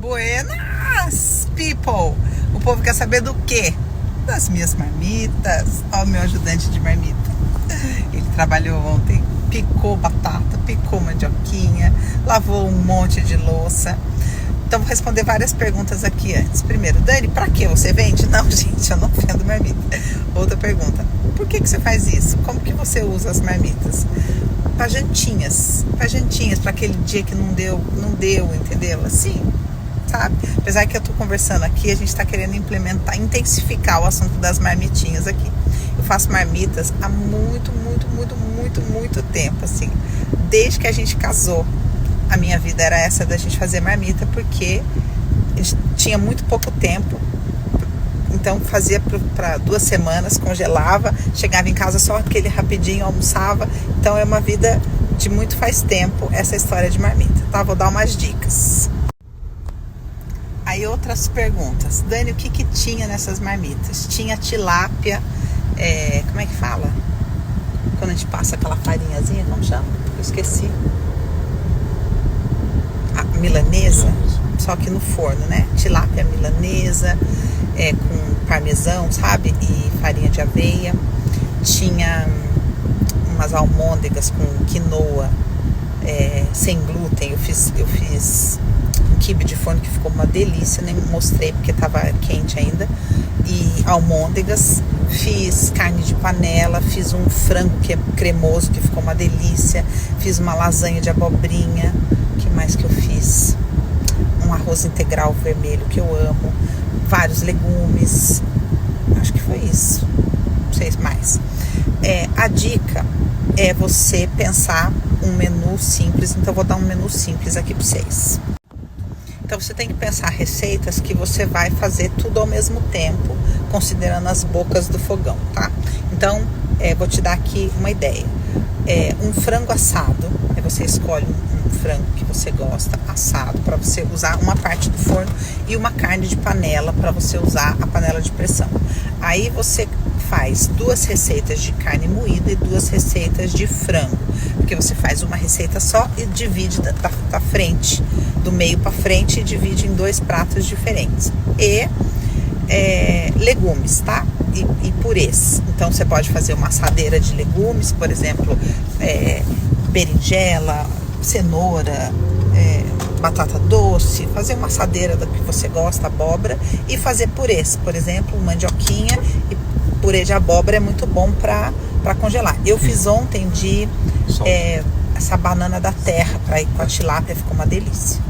Buenas, people! O povo quer saber do quê? Das minhas marmitas. Ó, o meu ajudante de marmita. Ele trabalhou ontem, picou batata, picou mandioquinha, lavou um monte de louça. Então vou responder várias perguntas aqui antes. Primeiro, Dani, pra que você vende? Não, gente, eu não vendo marmita. Outra pergunta, por que você faz isso? Como que você usa as marmitas? Pra jantinhas, pra aquele dia que não deu, entendeu? Assim, sabe? Apesar que eu tô conversando aqui, a gente tá querendo implementar, intensificar o assunto das marmitinhas aqui. Eu faço marmitas há muito tempo, assim. Desde que a gente casou, a minha vida era essa da gente fazer marmita, porque a gente tinha muito pouco tempo. Então fazia para 2 semanas, congelava, chegava em casa só aquele rapidinho, almoçava. Então é uma vida de muito faz tempo essa história de marmita, tá? Vou dar umas dicas. Aí outras perguntas. Dani, o que tinha nessas marmitas? Tinha tilápia, como é que fala? Quando a gente passa aquela farinhazinha, como chama? Eu esqueci. A milanesa, só que no forno, né? Tilápia milanesa, com parmesão, sabe? E farinha de aveia. Tinha umas almôndegas com quinoa, sem glúten. Eu fiz um quibe de forno que ficou uma delícia, nem mostrei porque estava quente ainda. E almôndegas, fiz carne de panela, fiz um frango que é cremoso, que ficou uma delícia, fiz uma lasanha de abobrinha. O que mais que eu fiz? Um arroz integral vermelho que eu amo, vários legumes, acho que foi isso, não sei mais. A dica é você pensar um menu simples, então eu vou dar um menu simples aqui para vocês. Então você tem que pensar receitas que você vai fazer tudo ao mesmo tempo, considerando as bocas do fogão, tá? Então, vou te dar aqui uma ideia. Um frango assado, você escolhe um frango que você gosta, assado, para você usar uma parte do forno, e uma carne de panela para você usar a panela de pressão. Aí você faz 2 receitas de carne moída e 2 receitas de frango, porque você faz uma receita só e divide da frente, do meio para frente, e divide em 2 pratos diferentes. E legumes, tá? E purês. Então você pode fazer uma assadeira de legumes, por exemplo, berinjela, cenoura, batata doce, fazer uma assadeira da que você gosta, abóbora, e fazer purês, por exemplo, mandioquinha, e purê de abóbora é muito bom para congelar. Eu fiz ontem de essa banana da terra para ir com a tilápia, ficou uma delícia.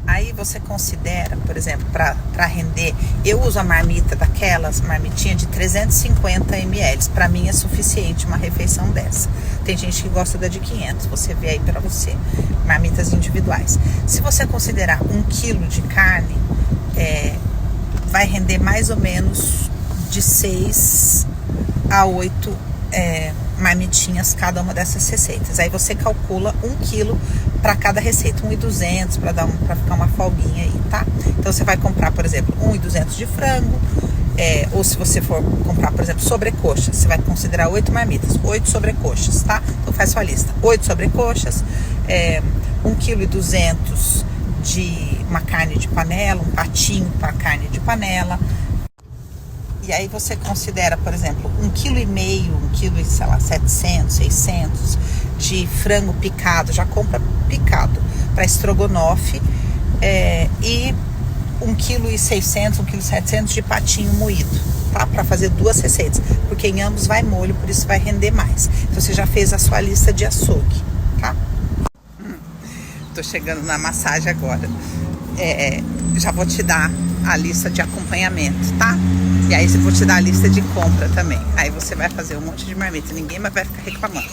Aí você considera, por exemplo, para render, eu uso a marmita daquelas, marmitinha de 350 ml. Para mim é suficiente uma refeição dessa. Tem gente que gosta da de 500, você vê aí para você. Marmitas individuais. Se você considerar 1 quilo de carne, vai render mais ou menos de 6 a 8 marmitinhas cada uma dessas receitas. Aí você calcula 1 quilo para cada receita, 1.200 para ficar uma folguinha aí, tá? Então você vai comprar, por exemplo, 1.200 de frango, ou se você for comprar, por exemplo, sobrecoxa, você vai considerar 8 marmitas, 8 sobrecoxas, tá? Então faz sua lista, 8 sobrecoxas, 1,2 kg de uma carne de panela, um patinho para carne de panela, E aí você considera, por exemplo, 1,5 kg, 1 kg, sei lá, 700, 600 de frango picado, já compra picado para estrogonofe, e 1,6 kg, 1,7 kg de patinho moído, tá? Para fazer 2 receitas, porque em ambos vai molho, por isso vai render mais. Então você já fez a sua lista de açougue, tá? Tô chegando na massagem agora. Já vou te dar a lista de acompanhamento, tá? E aí eu vou te dar a lista de compra também. Aí você vai fazer um monte de marmita, ninguém mais vai ficar reclamando.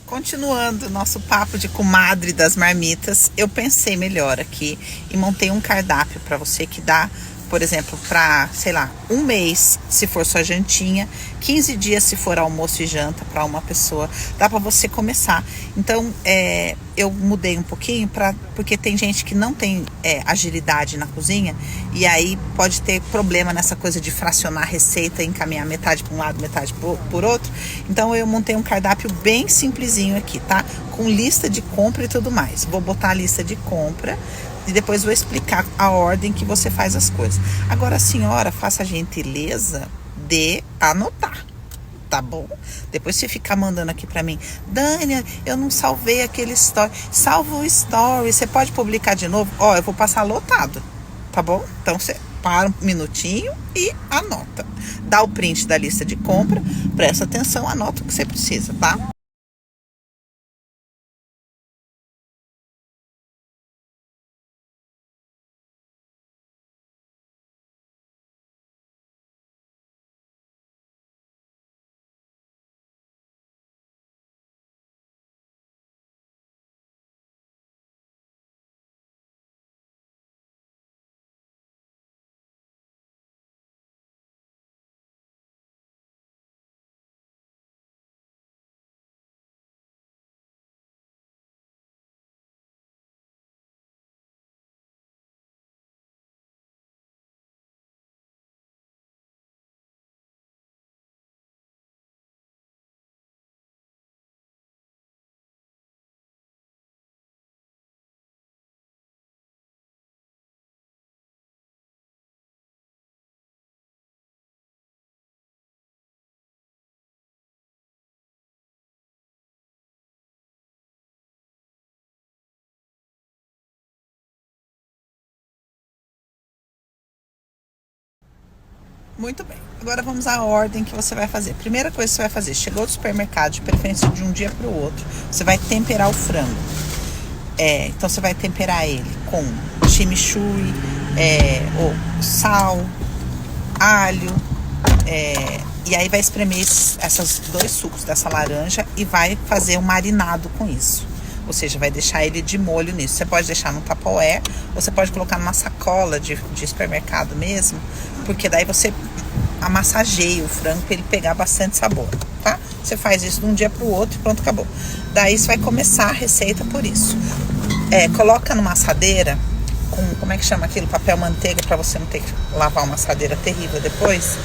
Continuando nosso papo de comadre das marmitas, eu pensei melhor aqui e montei um cardápio para você que dá, por exemplo, para, sei lá, 1 mês, se for sua jantinha, 15 dias se for almoço e janta para uma pessoa, dá para você começar. Então, eu mudei um pouquinho porque tem gente que não tem agilidade na cozinha e aí pode ter problema nessa coisa de fracionar a receita e encaminhar metade para um lado, metade por outro. Então, eu montei um cardápio bem simplesinho aqui, tá? Com lista de compra e tudo mais. Vou botar a lista de compra e depois vou explicar a ordem que você faz as coisas. Agora, a senhora, faça a gentileza de anotar, tá bom? Depois você ficar mandando aqui pra mim, Dânia, eu não salvei aquele story. Salva o story, você pode publicar de novo? Ó, eu vou passar lotado, tá bom? Então você para um minutinho e anota. Dá o print da lista de compra, presta atenção, anota o que você precisa, tá? Muito bem, agora vamos à ordem que você vai fazer. Primeira coisa que você vai fazer, chegou do supermercado, de preferência de um dia para o outro, você vai temperar o frango. Então você vai temperar ele com chimichurri, sal, alho, e aí vai espremer esses 2 sucos dessa laranja e vai fazer um marinado com isso. Ou seja, vai deixar ele de molho nisso. Você pode deixar no Tupperware, ou você pode colocar numa sacola de supermercado mesmo, porque daí você amassageia o frango para ele pegar bastante sabor, tá? Você faz isso de um dia para o outro e pronto, acabou. Daí você vai começar a receita por isso. Coloca numa assadeira com, como é que chama aquilo? Papel manteiga, para você não ter que lavar uma assadeira terrível depois.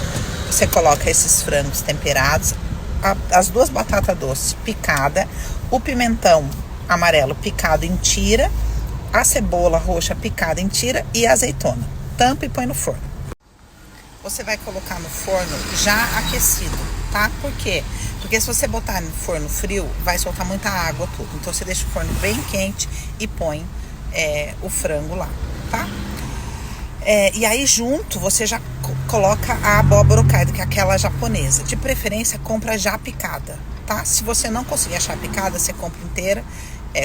Você coloca esses frangos temperados, as 2 batatas doces picadas, o pimentão amarelo picado em tira, a cebola roxa picada em tira e a azeitona. Tampa e põe no forno. Você vai colocar no forno já aquecido, tá? Por quê? Porque se você botar no forno frio, vai soltar muita água, tudo. Então você deixa o forno bem quente e põe o frango lá, tá? E aí junto você já coloca a abóbora caída, que é aquela japonesa. De preferência, compra já picada, tá? Se você não conseguir achar picada, você compra inteira.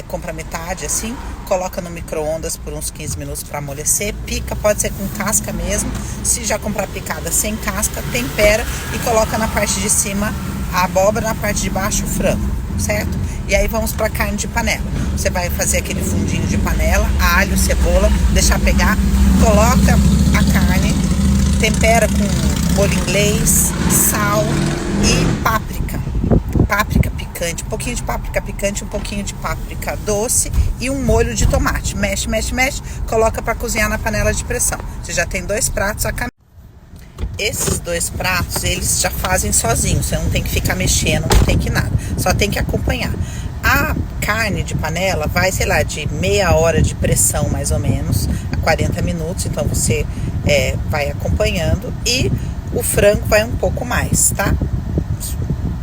Compra metade assim, coloca no micro-ondas por uns 15 minutos para amolecer, pica, pode ser com casca mesmo. Se já comprar picada sem casca, tempera e coloca na parte de cima a abóbora, na parte de baixo o frango, certo? E aí vamos para carne de panela. Você vai fazer aquele fundinho de panela, alho, cebola, deixar pegar, coloca a carne, tempera com molho inglês, sal e páprica picante, um pouquinho de páprica picante, um pouquinho de páprica doce e um molho de tomate. Mexe, mexe, mexe, coloca para cozinhar na panela de pressão. Você já tem 2 pratos a caminho. Esses 2 pratos, eles já fazem sozinhos, você não tem que ficar mexendo, não tem que nada, só tem que acompanhar. A carne de panela vai, sei lá, de meia hora de pressão mais ou menos, a 40 minutos, então você vai acompanhando. E O frango vai um pouco mais, tá?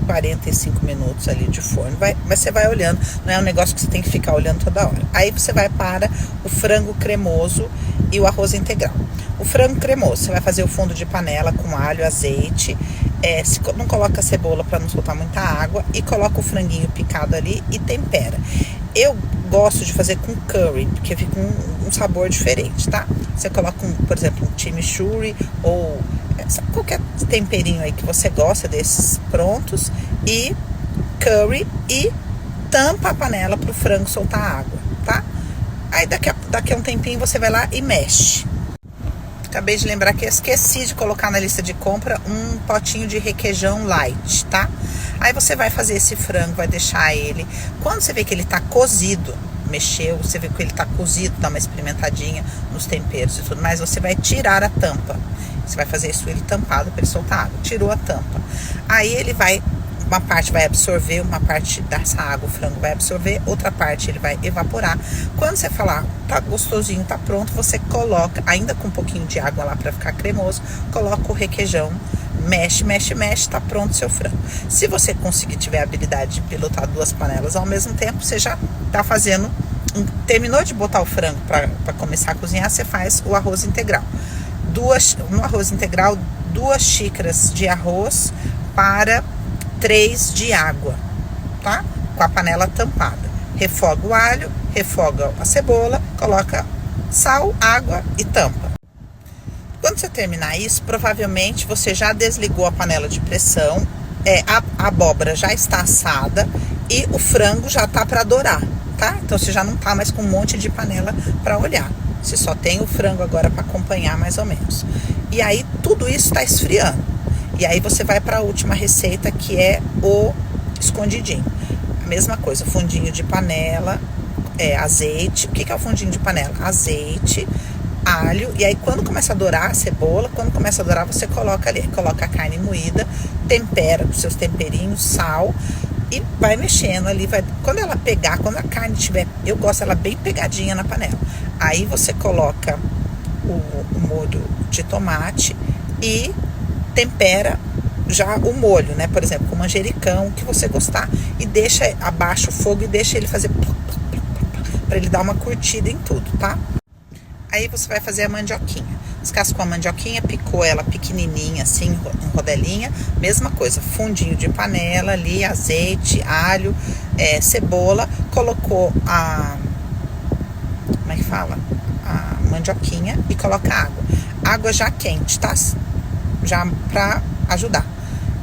45 minutos ali de forno, mas você vai olhando, não é um negócio que você tem que ficar olhando toda hora. Aí você vai para o frango cremoso e o arroz integral. O frango cremoso, você vai fazer o fundo de panela com alho, azeite, não coloca cebola para não soltar muita água, e coloca o franguinho picado ali e tempera. Eu gosto de fazer com curry, porque fica um sabor diferente, tá? Você coloca, por exemplo, um chimichurri ou qualquer temperinho aí que você gosta desses prontos, e curry, e tampa a panela para o frango soltar água, tá? Aí daqui a um tempinho você vai lá e mexe. Acabei de lembrar que eu esqueci de colocar na lista de compra um potinho de requeijão light, tá? Aí você vai fazer esse frango, vai deixar ele, quando você vê que ele tá cozido, mexeu, você vê que ele tá cozido, dá uma experimentadinha nos temperos e tudo mais, você vai tirar a tampa. Você vai fazer isso ele tampado para ele soltar água. Tirou a tampa. Aí ele vai, uma parte vai absorver, uma parte dessa água o frango vai absorver, outra parte ele vai evaporar. Quando você falar, tá gostosinho, tá pronto, você coloca, ainda com um pouquinho de água lá para ficar cremoso, coloca o requeijão, mexe, mexe, mexe, tá pronto o seu frango. Se você conseguir, tiver a habilidade de pilotar 2 panelas ao mesmo tempo, você já tá fazendo, terminou de botar o frango para começar a cozinhar, você faz o arroz integral. No arroz integral, 2 xícaras de arroz para 3 de água, tá? Com a panela tampada. Refoga o alho, refoga a cebola, coloca sal, água e tampa. Quando você terminar isso, provavelmente você já desligou a panela de pressão, a abóbora já está assada e o frango já tá para dourar, tá? Então você já não tá mais com um monte de panela para olhar. Você só tem o frango agora para acompanhar mais ou menos. E aí tudo isso está esfriando. E aí você vai para a última receita, que é o escondidinho. A mesma coisa, fundinho de panela, azeite. O que é o fundinho de panela? Azeite, alho. E aí quando começa a dourar a cebola, quando começa a dourar você coloca ali, coloca a carne moída, tempera com seus temperinhos, sal, e vai mexendo ali, quando ela pegar, quando a carne tiver, eu gosto ela bem pegadinha na panela. Aí você coloca o molho de tomate e tempera já o molho, né? Por exemplo, com manjericão, o que você gostar, e abaixa o fogo e deixa ele fazer para ele dar uma curtida em tudo, tá? Aí você vai fazer a mandioquinha. Descascou a mandioquinha, picou ela pequenininha, assim, em rodelinha. Mesma coisa, fundinho de panela ali, azeite, alho, cebola. Colocou como é que fala? A mandioquinha e coloca água. Água já quente, tá? Já pra ajudar.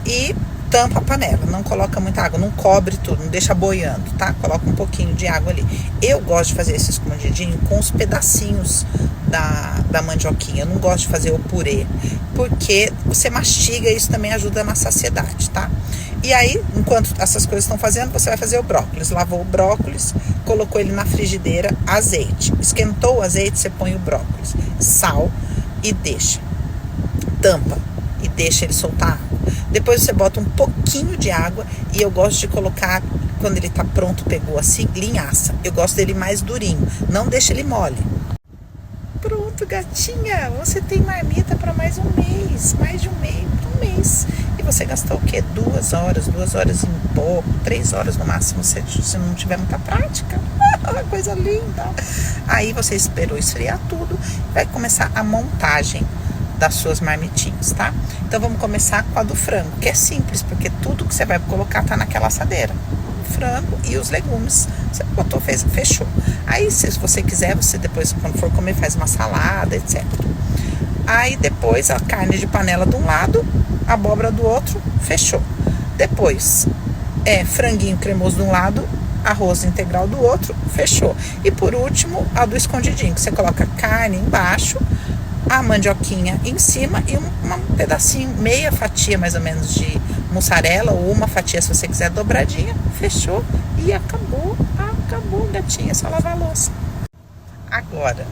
E tampa a panela, não coloca muita água, não cobre tudo, não deixa boiando, tá? Coloca um pouquinho de água ali. Eu gosto de fazer esse escondidinho com os pedacinhos da mandioquinha. Eu não gosto de fazer o purê, porque você mastiga e isso também ajuda na saciedade, tá? E aí, enquanto essas coisas estão fazendo, você vai fazer o brócolis. Lavou o brócolis, colocou ele na frigideira, azeite. Esquentou o azeite, você põe o brócolis, sal e deixa. Tampa e deixa ele soltar água. Depois você bota um pouquinho de água e eu gosto de colocar, quando ele tá pronto, pegou assim, linhaça. Eu gosto dele mais durinho, não deixa ele mole. Pronto, gatinha, você tem marmita para mais um mês, mais de um mês. E você gastou o quê? 2 horas e pouco, 3 horas no máximo, se não tiver muita prática. Coisa linda. Aí você esperou esfriar tudo, vai começar a montagem das suas marmitinhas, tá? Então vamos começar com a do frango, que é simples, porque tudo que você vai colocar tá naquela assadeira. O frango e os legumes, você botou, fechou. Aí se você quiser, você depois, quando for comer, faz uma salada, etc. Aí depois a carne de panela de um lado, a abóbora do outro, fechou. Depois franguinho cremoso de um lado, arroz integral do outro, fechou. E por último, a do escondidinho, que você coloca carne embaixo, a mandioquinha em cima e um pedacinho, meia fatia mais ou menos de mussarela, ou uma fatia se você quiser dobradinha, fechou e acabou, gatinha, é só lavar a louça. Agora,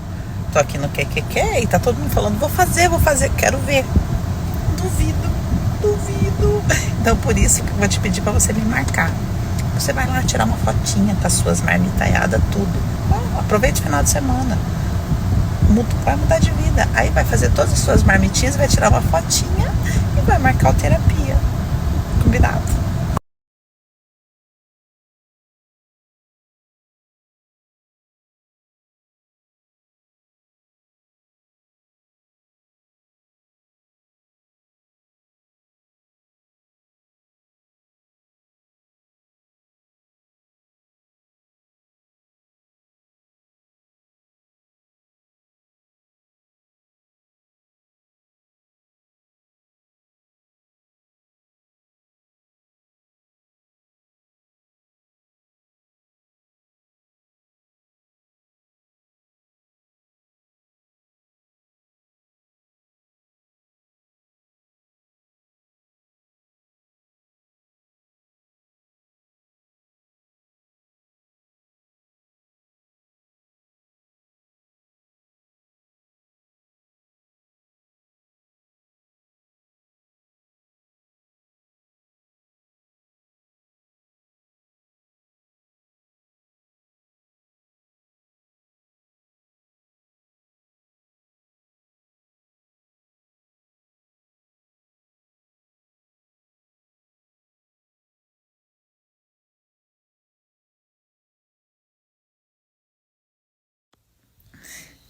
tô aqui no que e tá todo mundo falando, vou fazer, quero ver. Duvido. Então por isso que eu vou te pedir pra você me marcar. Você vai lá tirar uma fotinha com as suas marmitaiadas, tudo. Aproveite o final de semana. Vai mudar de vida. Aí vai fazer todas as suas marmitinhas, vai tirar uma fotinha e vai marcar a terapia. Combinado?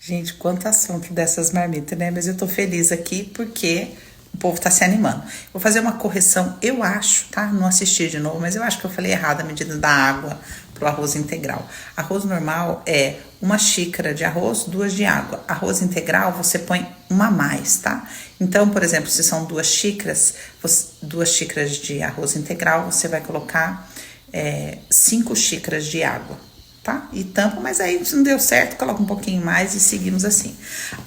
Gente, quanto assunto dessas marmitas, né? Mas eu tô feliz aqui porque o povo tá se animando. Vou fazer uma correção, eu acho, tá? Não assisti de novo, mas eu acho que eu falei errado a medida da água pro arroz integral. Arroz normal é 1 xícara de arroz, 2 de água. Arroz integral você põe uma a mais, tá? Então, por exemplo, se são 2 xícaras, 2 xícaras de arroz integral, você vai colocar 5 xícaras de água. Tá? E tampa, mas aí se não deu certo, coloca um pouquinho mais e seguimos assim.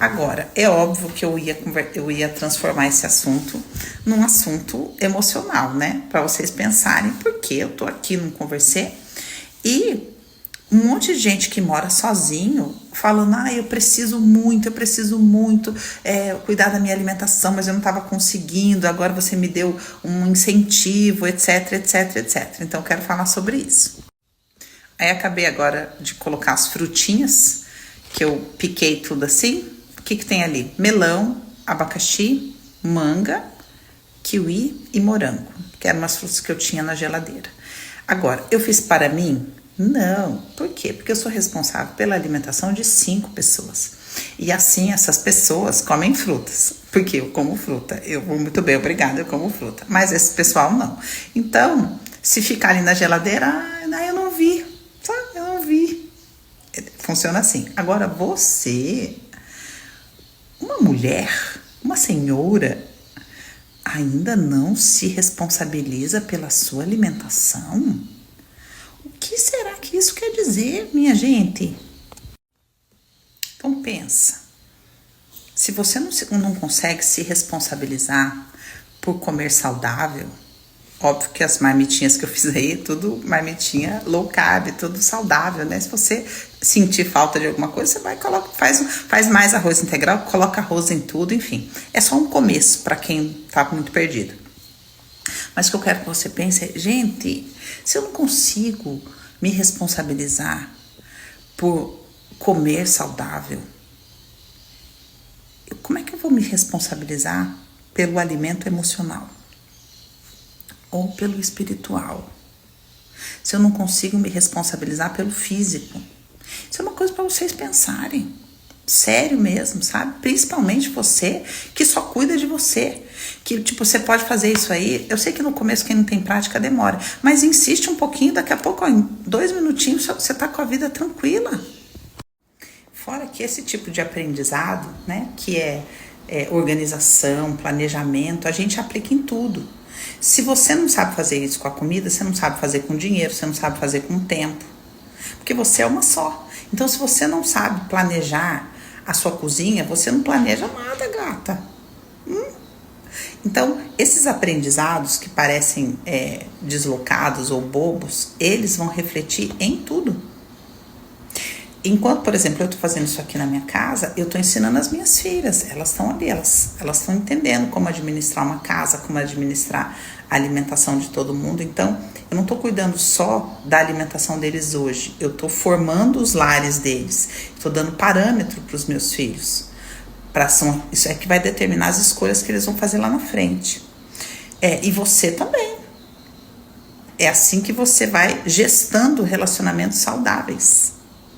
Agora, é óbvio que eu ia transformar esse assunto num assunto emocional, né? Para vocês pensarem, porque eu tô aqui, não conversei, e um monte de gente que mora sozinho falando, eu preciso muito cuidar da minha alimentação, mas eu não estava conseguindo, agora você me deu um incentivo, etc, etc, etc. Então, eu quero falar sobre isso. Aí acabei agora de colocar as frutinhas, que eu piquei tudo assim. O que tem ali? Melão, abacaxi, manga, kiwi e morango, que eram umas frutas que eu tinha na geladeira. Agora, eu fiz para mim? Não. Por quê? Porque eu sou responsável pela alimentação de 5 pessoas. E assim, essas pessoas comem frutas. Porque eu como fruta. Eu vou muito bem, obrigada, eu como fruta. Mas esse pessoal não. Então, se ficar ali na geladeira, eu não vi. Eu não vi. Funciona assim. Agora você, uma mulher, uma senhora, ainda não se responsabiliza pela sua alimentação? O que será que isso quer dizer, minha gente? Então pensa. Se você não consegue se responsabilizar por comer saudável, óbvio que as marmitinhas que eu fiz aí, tudo marmitinha low carb, tudo saudável, né? Se você sentir falta de alguma coisa, você vai faz mais arroz integral, coloca arroz em tudo, enfim. É só um começo para quem tá muito perdido. Mas o que eu quero que você pense é, gente, se eu não consigo me responsabilizar por comer saudável, como é que eu vou me responsabilizar pelo alimento emocional? Ou pelo espiritual? Se eu não consigo me responsabilizar pelo físico? Isso é uma coisa para vocês pensarem. Sério mesmo, sabe? Principalmente você que só cuida de você. Que, você pode fazer isso aí. Eu sei que no começo quem não tem prática demora. Mas insiste um pouquinho, daqui a pouco, em 2 minutinhos, você tá com a vida tranquila. Fora que esse tipo de aprendizado, né? Que é organização, planejamento, a gente aplica em tudo. Se você não sabe fazer isso com a comida, você não sabe fazer com dinheiro, você não sabe fazer com tempo. Porque você é uma só. Então, se você não sabe planejar a sua cozinha, você não planeja nada, gata. Então, esses aprendizados que parecem deslocados ou bobos, eles vão refletir em tudo. Enquanto, por exemplo, eu estou fazendo isso aqui na minha casa, eu estou ensinando as minhas filhas. Elas estão ali, elas estão entendendo como administrar uma casa, como administrar a alimentação de todo mundo. Então, eu não estou cuidando só da alimentação deles hoje. Eu estou formando os lares deles. Estou dando parâmetro para os meus filhos. Isso é que vai determinar as escolhas que eles vão fazer lá na frente. E você também. É assim que você vai gestando relacionamentos saudáveis.